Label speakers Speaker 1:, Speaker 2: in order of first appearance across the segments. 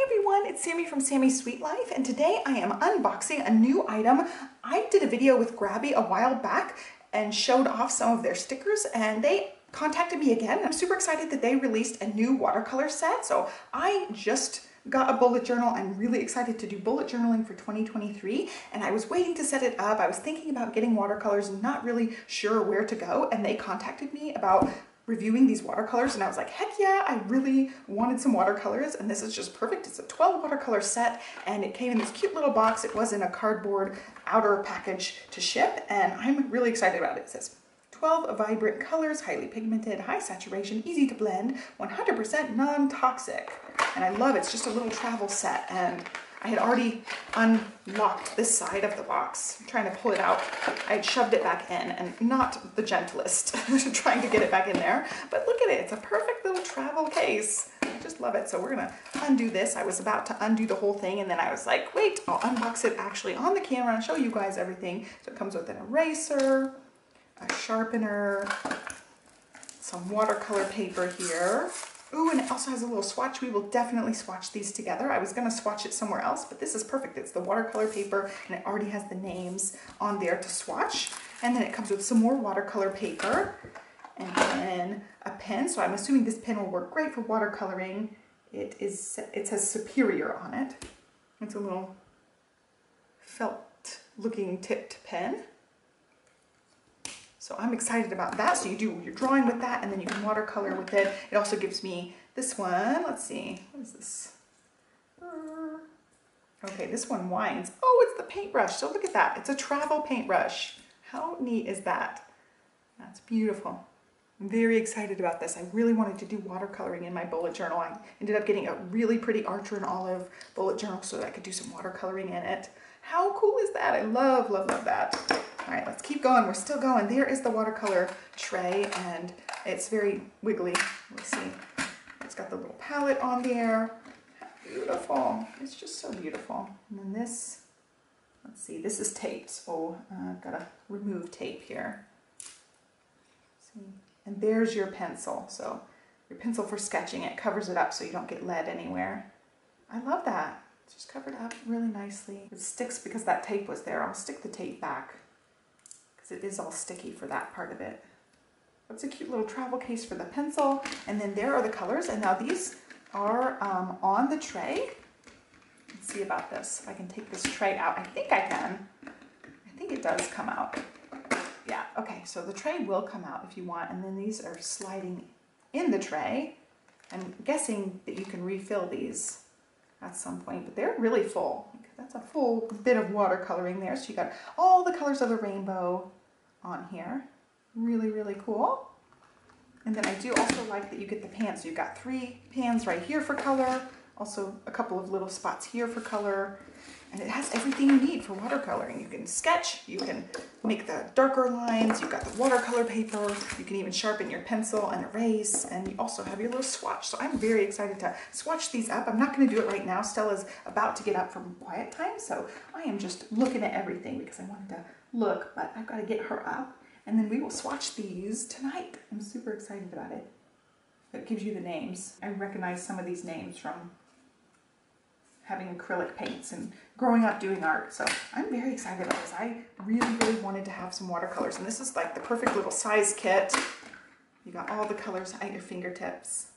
Speaker 1: everyone, it's Sammy from Sammy's Sweet Life, and today I am unboxing a new item. I did a video with Grabie a while back and showed off some of their stickers, and they contacted me again. I'm super excited that they released a new watercolor set. So I just got a bullet journal. I'm really excited to do bullet journaling for 2023, and I was waiting to set it up. I was thinking about getting watercolors and not really sure where to go, and they contacted me about reviewing these watercolors, and I was like, heck yeah, I really wanted some watercolors, and this is just perfect. It's a 12 watercolor set, and it came in this cute little box. It was in a cardboard outer package to ship, and I'm really excited about it. It says 12 vibrant colors, highly pigmented, high saturation, easy to blend, 100% non-toxic. And I love it. It's just a little travel set, and I had already unlocked this side of the box. I'm trying to pull it out. I had shoved it back in, and not the gentlest trying to get it back in there. But look at it. It's a perfect little travel case. I just love it. So we're going to undo this. I was about to undo the whole thing, and then I was like, wait, I'll unbox it actually on the camera and show you guys everything. So it comes with an eraser, a sharpener, some watercolor paper here. Ooh, and it also has a little swatch. We will definitely swatch these together. I was going to swatch it somewhere else, but this is perfect. It's the watercolor paper, and it already has the names on there to swatch. And then it comes with some more watercolor paper, and then a pen. So I'm assuming this pen will work great for watercoloring. It says Superior on it. It's a little felt-looking tipped pen. So I'm excited about that. So you do your drawing with that, and then you can watercolor with it. It also gives me this one. Let's see, what is this? Okay, this one winds. Oh, it's the paintbrush. So look at that. It's a travel paintbrush. How neat is that? That's beautiful. I'm very excited about this. I really wanted to do watercoloring in my bullet journal. I ended up getting a really pretty Archer and Olive bullet journal so that I could do some watercoloring in it. How cool is that? I love, love, love that. All right, let's keep going. We're still going. There is the watercolor tray, and it's very wiggly. Let's see. It's got the little palette on there. Beautiful. It's just so beautiful. And then this, let's see, this is taped. So I've got to remove tape here. See? And there's your pencil. So your pencil for sketching, it covers it up so you don't get lead anywhere. I love that. It's just covered up really nicely. It sticks because that tape was there. I'll stick the tape back, it is all sticky for that part of it. It's a cute little travel case for the pencil, and then there are the colors, and now these are on the tray. Let's see about this. If I can take this tray out. I think I can. I think it does come out. Yeah, okay, so the tray will come out if you want, and then these are sliding in the tray. I'm guessing that you can refill these at some point, but they're really full. That's a full bit of watercoloring there. So you got all the colors of the rainbow on here. Really, really cool. And then I do also like that you get the pans. So you've got 3 pans right here for color, also a couple of little spots here for color, and it has everything you need for watercoloring. You can sketch, you can make the darker lines, you've got the watercolor paper, you can even sharpen your pencil and erase, and you also have your little swatch. So I'm very excited to swatch these up. I'm not going to do it right now. Stella's about to get up from quiet time, so I am just looking at everything because I wanted to look, but I've got to get her up, and then we will swatch these tonight. I'm super excited about it. It gives you the names. I recognize some of these names from having acrylic paints and growing up doing art. So I'm very excited about this. I really, really wanted to have some watercolors, and this is like the perfect little size kit. You got all the colors at your fingertips.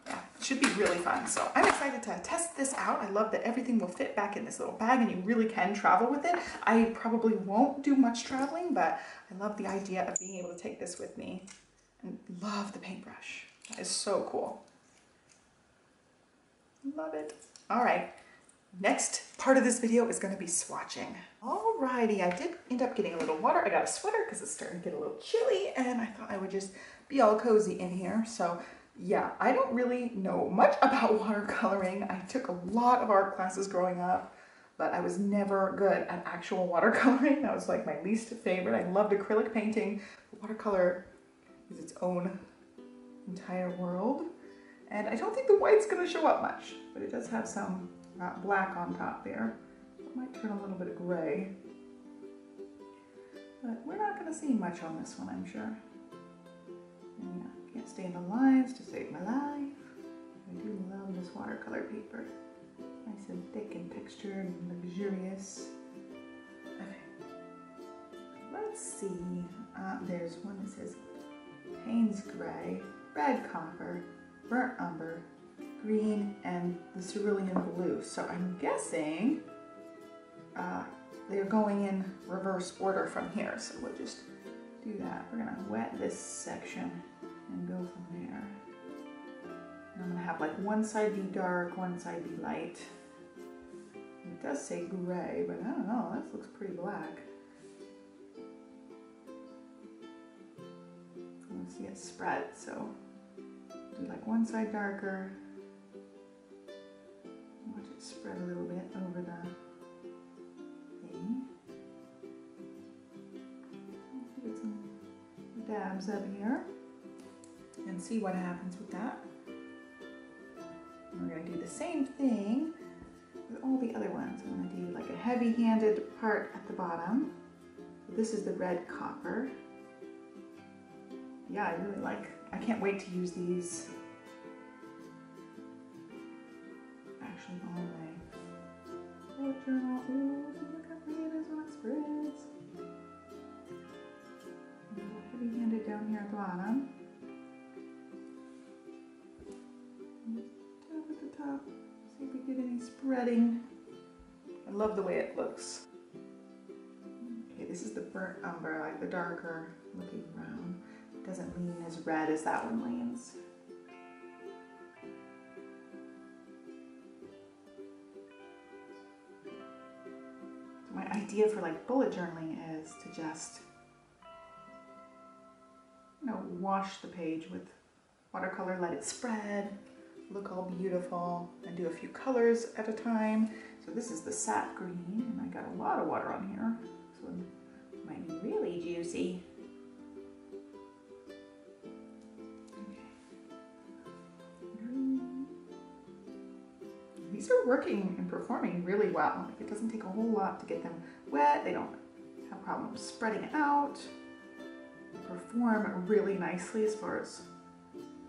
Speaker 1: Yeah, it should be really fun. So I'm excited to test this out. I love that everything will fit back in this little bag, and you really can travel with it. I probably won't do much traveling, but I love the idea of being able to take this with me, and love the paintbrush. That is so cool. Love it. All right, next part of this video is going to be swatching. Alrighty, I did end up getting a little water. I got a sweater because it's starting to get a little chilly, and I thought I would just be all cozy in here. So yeah, I don't really know much about watercoloring. I took a lot of art classes growing up, but I was never good at actual watercoloring. That was like my least favorite. I loved acrylic painting. Watercolor is its own entire world. And I don't think the white's going to show up much, but it does have some black on top there. It might turn a little bit of gray. But we're not going to see much on this one, I'm sure. And yeah, can't stay in the lines to save my life. do love this watercolor paper. Nice and thick and textured and luxurious. Okay. Let's see. There's one that says Payne's Gray, Red Copper, Burnt Umber, Green, and the Cerulean Blue. So I'm guessing they're going in reverse order from here. So we'll just do that. We're gonna wet this section and go from there. And I'm gonna have like one side be dark, one side be light. It does say gray, but I don't know, this looks pretty black. I want to see it spread, so do like one side darker. Watch it spread a little bit over the thing. Get some dabs up here and see what happens with that. And we're going to do the same thing with all the other ones. I'm going to do like a heavy-handed part at the bottom. So this is the red copper. Yeah, I really like, I can't wait to use these actually all the way. Bullet journal, ooh, look how pretty it is when it spreads. A little heavy-handed down here at the bottom. Tap at the top, see if we get any spreading. I love the way it looks. Okay, this is the burnt umber, like the darker looking brown. It doesn't lean as red as that one leans. So my idea for like bullet journaling is to just, you know, wash the page with watercolor, let it spread, look all beautiful, and do a few colors at a time. So this is the sap green, and I got a lot of water on here. This one might be really juicy. These are working and performing really well. It doesn't take a whole lot to get them wet. They don't have problems spreading out. They perform really nicely as far as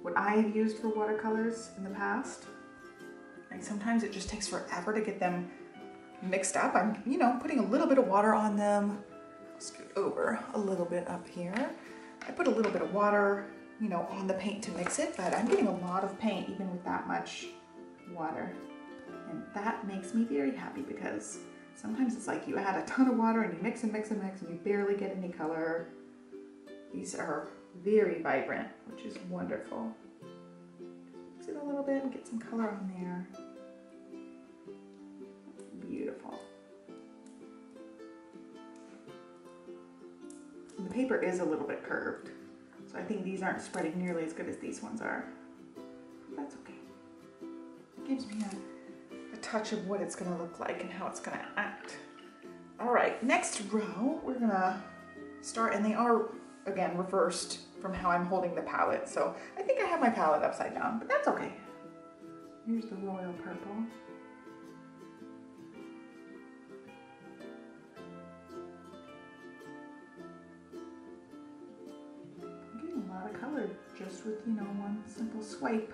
Speaker 1: what I have used for watercolors in the past. Like sometimes it just takes forever to get them mixed up. I'm, you know, putting a little bit of water on them. I'll scoot over a little bit up here. I put a little bit of water, you know, on the paint to mix it, but I'm getting a lot of paint even with that much water. And that makes me very happy because sometimes it's like you add a ton of water and you mix and mix and mix and you barely get any color. These are very vibrant, which is wonderful. Mix it a little bit and get some color on there. Beautiful. And the paper is a little bit curved, so I think these aren't spreading nearly as good as these ones are. That's okay. It gives me a touch of what it's going to look like and how it's going to act. All right, next row, we're going to start, and they are, again, reversed from how I'm holding the palette. So I think I have my palette upside down, but that's okay. Here's the royal purple. I'm getting a lot of color just with, you know, one simple swipe.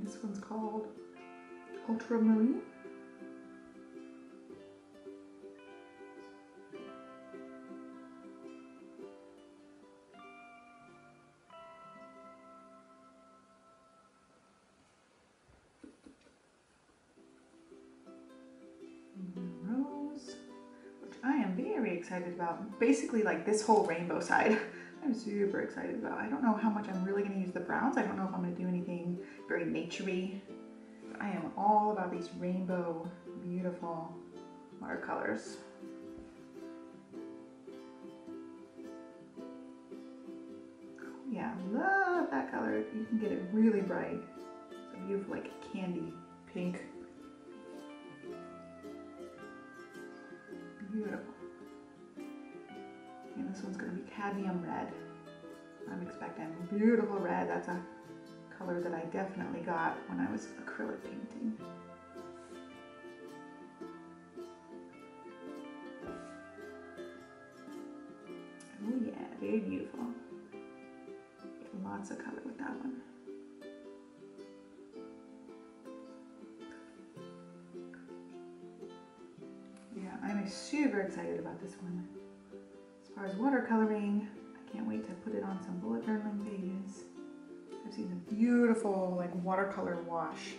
Speaker 1: This one's called Ultramarine. Rose, which I am very excited about. Basically like this whole rainbow side. I'm super excited about. I don't know how much I'm really going to use the browns. I don't know if I'm going to do anything very naturey. But I am all about these rainbow, beautiful watercolors. Oh yeah, love that color. You can get it really bright. It's a beautiful, like candy pink. Beautiful. And this one's going to be cadmium red. I'm expecting beautiful red. That's a color that I definitely got when I was acrylic painting. Oh yeah, very beautiful. Get lots of color with that one. Yeah, I'm super excited about this one. As far as watercoloring, I can't wait to put it on some bullet journaling pages. I've seen some beautiful like watercolor washed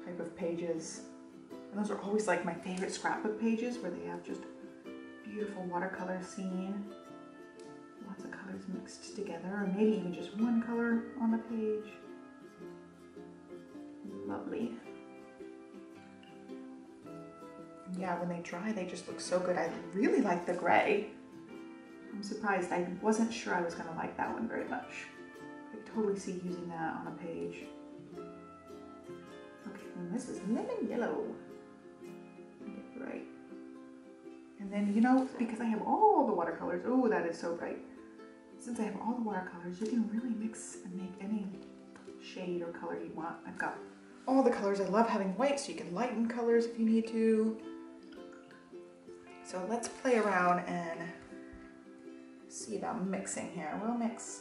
Speaker 1: type of pages. And those are always like my favorite scrapbook pages where they have just beautiful watercolor scene. Lots of colors mixed together, or maybe even just one color on the page. Lovely. Yeah, when they dry, they just look so good. I really like the gray. I'm surprised. I wasn't sure I was going to like that one very much. I could totally see using that on a page. Okay, and this is lemon yellow. Get it right. And then, you know, because I have all the watercolors, oh, that is so bright. Since I have all the watercolors, you can really mix and make any shade or color you want. I've got all the colors. I love having white, so you can lighten colors if you need to. So let's play around and see about mixing here. We'll mix,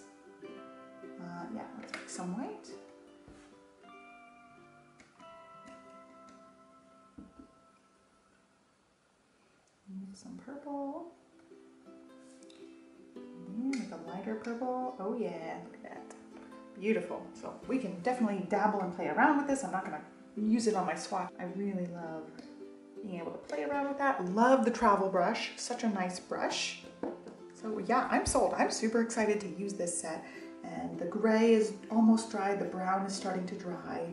Speaker 1: yeah, let's mix some white. Mix some purple. Make a lighter purple. Oh yeah, look at that. Beautiful. So we can definitely dabble and play around with this. I'm not gonna use it on my swatch. I really love being able to play around with that. Love the travel brush. Such a nice brush. So yeah, I'm sold. I'm super excited to use this set. And the gray is almost dry. The brown is starting to dry.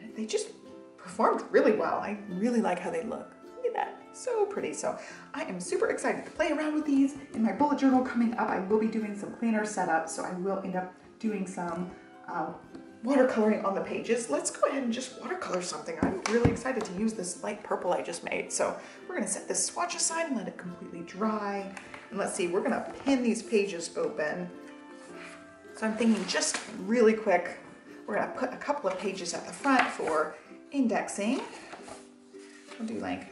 Speaker 1: And they just performed really well. I really like how they look. Look at that. So pretty. So I am super excited to play around with these. In my bullet journal coming up, I will be doing some planner setup. So I will end up doing some watercoloring on the pages. Let's go ahead and just watercolor something. I'm really excited to use this light purple I just made. So we're gonna set this swatch aside and let it completely dry. And let's see, we're gonna pin these pages open. So I'm thinking just really quick, we're gonna put a couple of pages at the front for indexing. We'll do like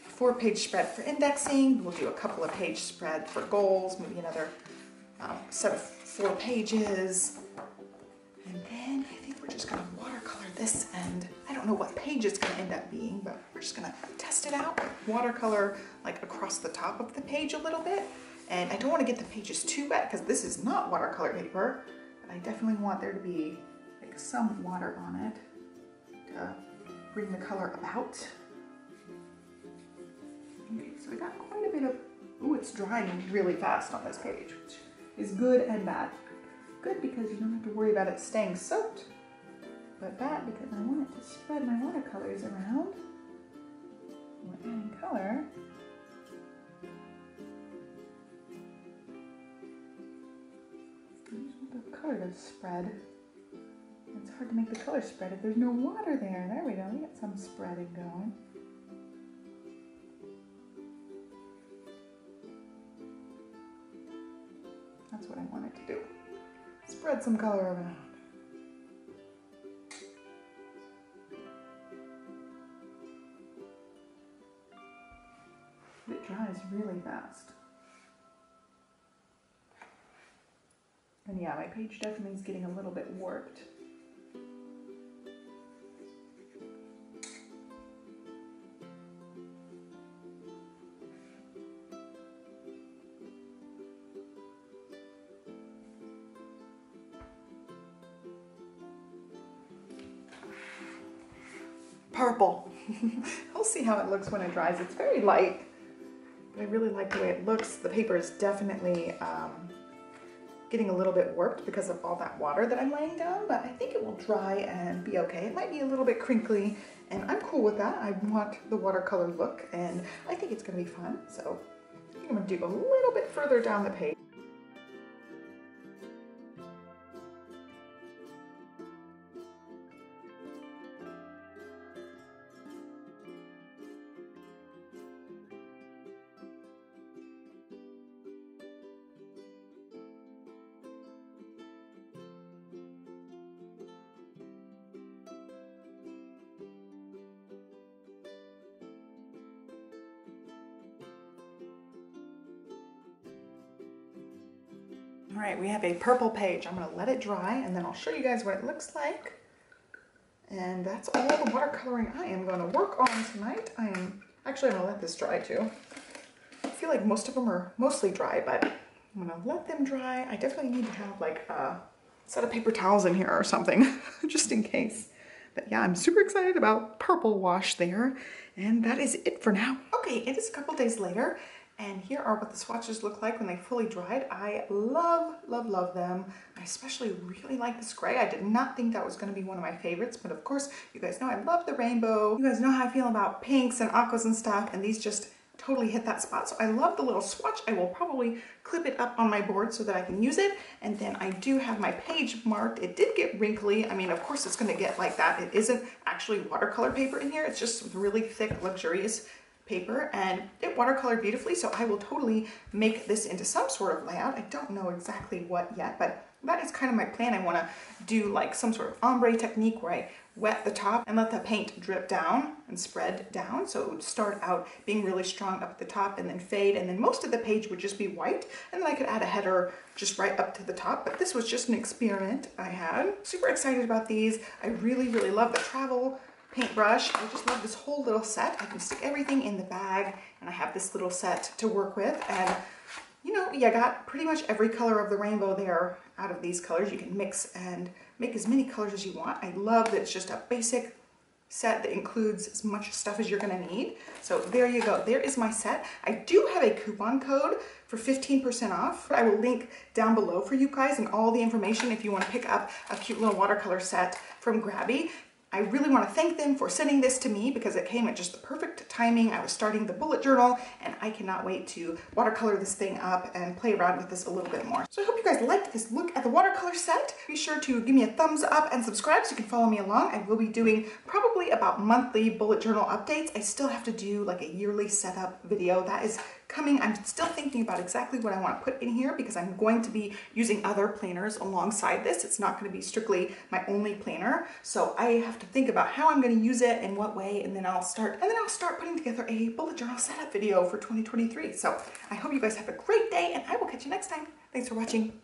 Speaker 1: a 4-page spread for indexing. We'll do a couple of page spread for goals, maybe another set of 4 pages. And then I think we're just gonna watercolor this end. I don't know what page it's gonna end up being, but we're just gonna test it out. Watercolor like across the top of the page a little bit. And I don't wanna get the pages too wet because this is not watercolor paper, but I definitely want there to be like some water on it to bring the color about. Okay, so I got quite a bit of, ooh, it's drying really fast on this page, which is good and bad. Good because you don't have to worry about it staying soaked, but bad because I want it to spread my watercolors around. We're adding color. I just want the color to spread. It's hard to make the color spread if there's no water there. There we go, we got some spreading going. That's what I wanted to do. Spread some color around. It dries really fast. And yeah, my page definitely is getting a little bit warped. Purple. We'll see how it looks when it dries. It's very light, but I really like the way it looks. The paper is definitely getting a little bit warped because of all that water that I'm laying down, but I think it will dry and be okay. It might be a little bit crinkly, and I'm cool with that. I want the watercolor look, and I think it's gonna be fun. So I think I'm gonna do a little bit further down the page. All right, we have a purple page. I'm gonna let it dry and then I'll show you guys what it looks like. And that's all the watercoloring I am gonna work on tonight. Actually, I'm gonna let this dry too. I feel like most of them are mostly dry, but I'm gonna let them dry. I definitely need to have like a set of paper towels in here or something, just in case. But yeah, I'm super excited about purple wash there. And that is it for now. Okay, it is a couple days later, and here are what the swatches look like when they fully dried. I love, love, love them. I especially really like this gray. I did not think that was gonna be one of my favorites, but of course, you guys know I love the rainbow. You guys know how I feel about pinks and aquas and stuff, and these just totally hit that spot. So I love the little swatch. I will probably clip it up on my board so that I can use it. And then I do have my page marked. It did get wrinkly. I mean, of course it's gonna get like that. It isn't actually watercolor paper in here. It's just really thick, luxurious paper, and it watercolored beautifully. So I will totally make this into some sort of layout. I don't know exactly what yet, but that is kind of my plan. I want to do like some sort of ombre technique where I wet the top and let the paint drip down and spread down. So it would start out being really strong up at the top and then fade, and then most of the page would just be white, and then I could add a header just right up to the top. But this was just an experiment I had. Super excited about these. I really, really love the travel paintbrush. I just love this whole little set. I can stick everything in the bag, and I have this little set to work with. And you know, you got pretty much every color of the rainbow there out of these colors. You can mix and make as many colors as you want. I love that it's just a basic set that includes as much stuff as you're gonna need. So there you go, there is my set. I do have a coupon code for 15% off. I will link down below for you guys and all the information if you wanna pick up a cute little watercolor set from Grabie. I really want to thank them for sending this to me because it came at just the perfect timing. I was starting the bullet journal, and I cannot wait to watercolor this thing up and play around with this a little bit more. So I hope you guys liked this look at the watercolor set. Be sure to give me a thumbs up and subscribe so you can follow me along. I will be doing probably about monthly bullet journal updates. I still have to do like a yearly setup video. That is coming. I'm still thinking about exactly what I want to put in here because I'm going to be using other planners alongside this. It's not going to be strictly my only planner. So I have to think about how I'm going to use it, in what way, and then I'll start putting together a bullet journal setup video for 2023. So I hope you guys have a great day, and I will catch you next time. Thanks for watching.